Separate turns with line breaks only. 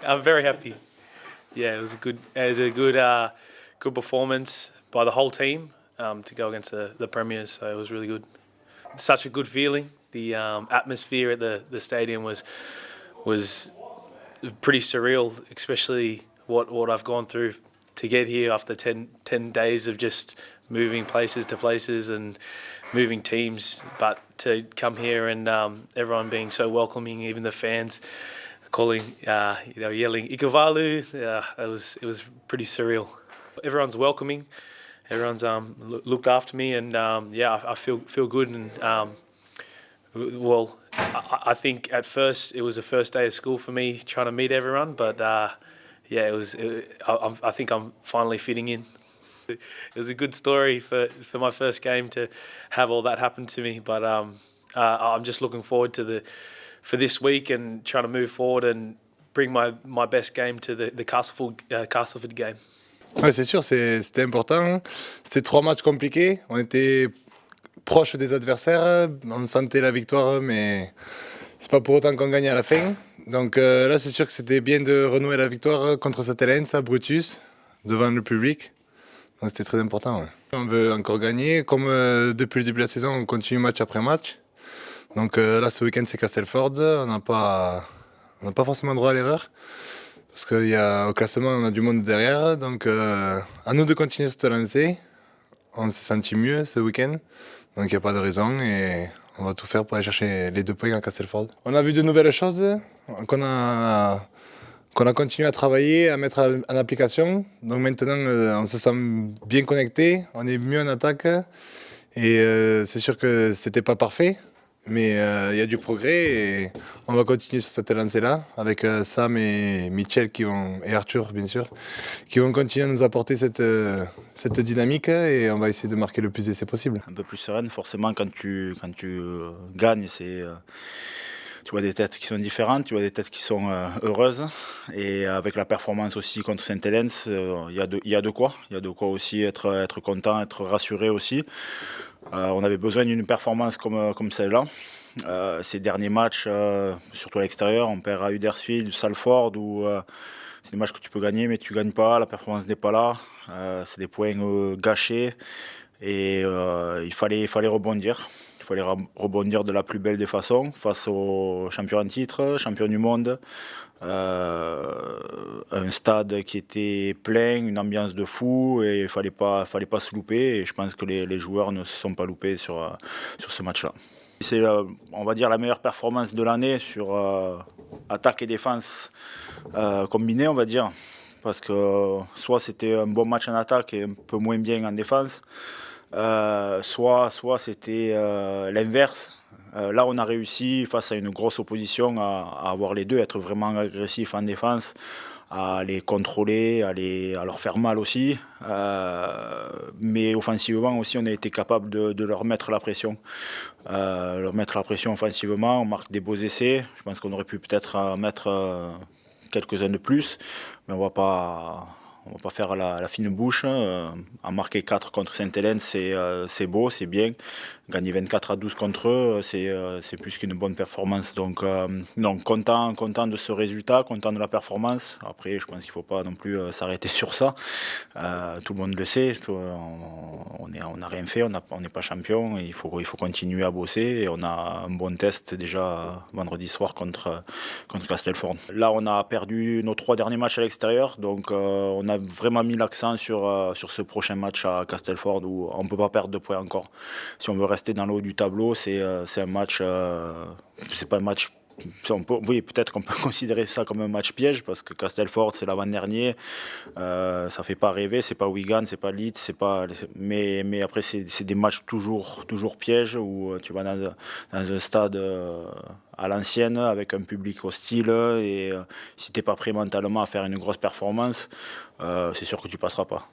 I'm very happy. Yeah, it was a good performance by the whole team to go against the Premiers. So it was really good. Such a good feeling. The atmosphere at the stadium was pretty surreal, especially what I've gone through to get here after 10 days of just moving places to places and moving teams. But to come here and everyone being so welcoming, even the fans calling, yelling "Ikavalu," it was pretty surreal. Everyone's welcoming. Everyone's looked after me, and I feel good. And I think at first it was the first day of school for me trying to meet everyone, but I think I'm finally fitting in. It was a good story for my first game to have all that happen to me, but I'm just looking forward for this week and trying to move forward and bring my best game to the Castleford game.
Ouais, c'est sûr, c'était important. C'était 3 matchs compliqués. On était proche des adversaires. On sentait la victoire, mais c'est pas pour autant qu'on gagne à la fin. Donc là, c'est sûr que c'était bien de renouer la victoire contre Satellenza, Brutus, devant le public. Donc c'était très important. Ouais. On veut encore gagner. Comme depuis le début de la saison, on continue match après match. Donc là, ce week-end, c'est Castleford. On n'a pas forcément droit à l'erreur. Parce qu'au classement, on a du monde derrière. Donc à nous de continuer à se lancer. On s'est senti mieux ce week-end. Donc il n'y a pas de raison et on va tout faire pour aller chercher les 2 points à Castleford. On a vu de nouvelles choses qu'on a continué à travailler, à mettre en application. Donc maintenant, on se sent bien connecté, on est mieux en attaque. Et c'est sûr que c'était pas parfait, mais il y a du progrès et on va continuer sur cette lancée-là avec Sam et Mitchell et Arthur, bien sûr, qui vont continuer à nous apporter cette dynamique et on va essayer de marquer le plus d'essais possible.
Un peu plus sereine, forcément, quand tu gagnes, tu vois des têtes qui sont différentes, tu vois des têtes qui sont heureuses. Et avec la performance aussi contre Saint-Helens, il y a de quoi aussi être content, être rassuré aussi. On avait besoin d'une performance comme celle-là. Ces derniers matchs, surtout à l'extérieur, on perd à Huddersfield, Salford, où c'est des matchs que tu peux gagner, mais tu ne gagnes pas, la performance n'est pas là. C'est des points gâchés et il fallait rebondir. Il fallait rebondir de la plus belle des façons face aux champions en titre, champions du monde. Un stade qui était plein, une ambiance de fou et il fallait pas se louper. Et je pense que les joueurs ne se sont pas loupés sur ce match-là. C'est, on va dire, la meilleure performance de l'année sur attaque et défense combinée, on va dire. Parce que soit c'était un bon match en attaque et un peu moins bien en défense, soit c'était l'inverse. Là, on a réussi, face à une grosse opposition, à avoir les deux, être vraiment agressif en défense, à les contrôler, à leur faire mal aussi. Mais offensivement aussi, on a été capable de leur mettre la pression. Leur mettre la pression offensivement, on marque des beaux essais. Je pense qu'on aurait pu peut-être mettre quelques-uns de plus, mais on va pas faire la fine bouche. En marquer 4 contre Saint-Hélène, c'est beau, c'est bien. Gagner 24-12 contre eux, c'est plus qu'une bonne performance. Donc content de ce résultat, content de la performance. Après, je pense qu'il ne faut pas non plus s'arrêter sur ça. Tout le monde le sait, on n'a rien fait, on n'est pas champion. Il faut continuer à bosser et on a un bon test déjà vendredi soir contre Castleford. Là, on a perdu nos 3 derniers matchs à l'extérieur, donc on a vraiment mis l'accent sur ce prochain match à Castleford où on ne peut pas perdre de points encore. Si on veut rester dans le haut du tableau, c'est un match, c'est pas un match. Peut-être qu'on peut considérer ça comme un match piège parce que Castleford c'est l'avant-dernier, ça fait pas rêver, c'est pas Wigan, c'est pas Leeds, mais après c'est des matchs toujours pièges où tu vas dans un stade à l'ancienne avec un public hostile et si t'es pas prêt mentalement à faire une grosse performance, c'est sûr que tu passeras pas.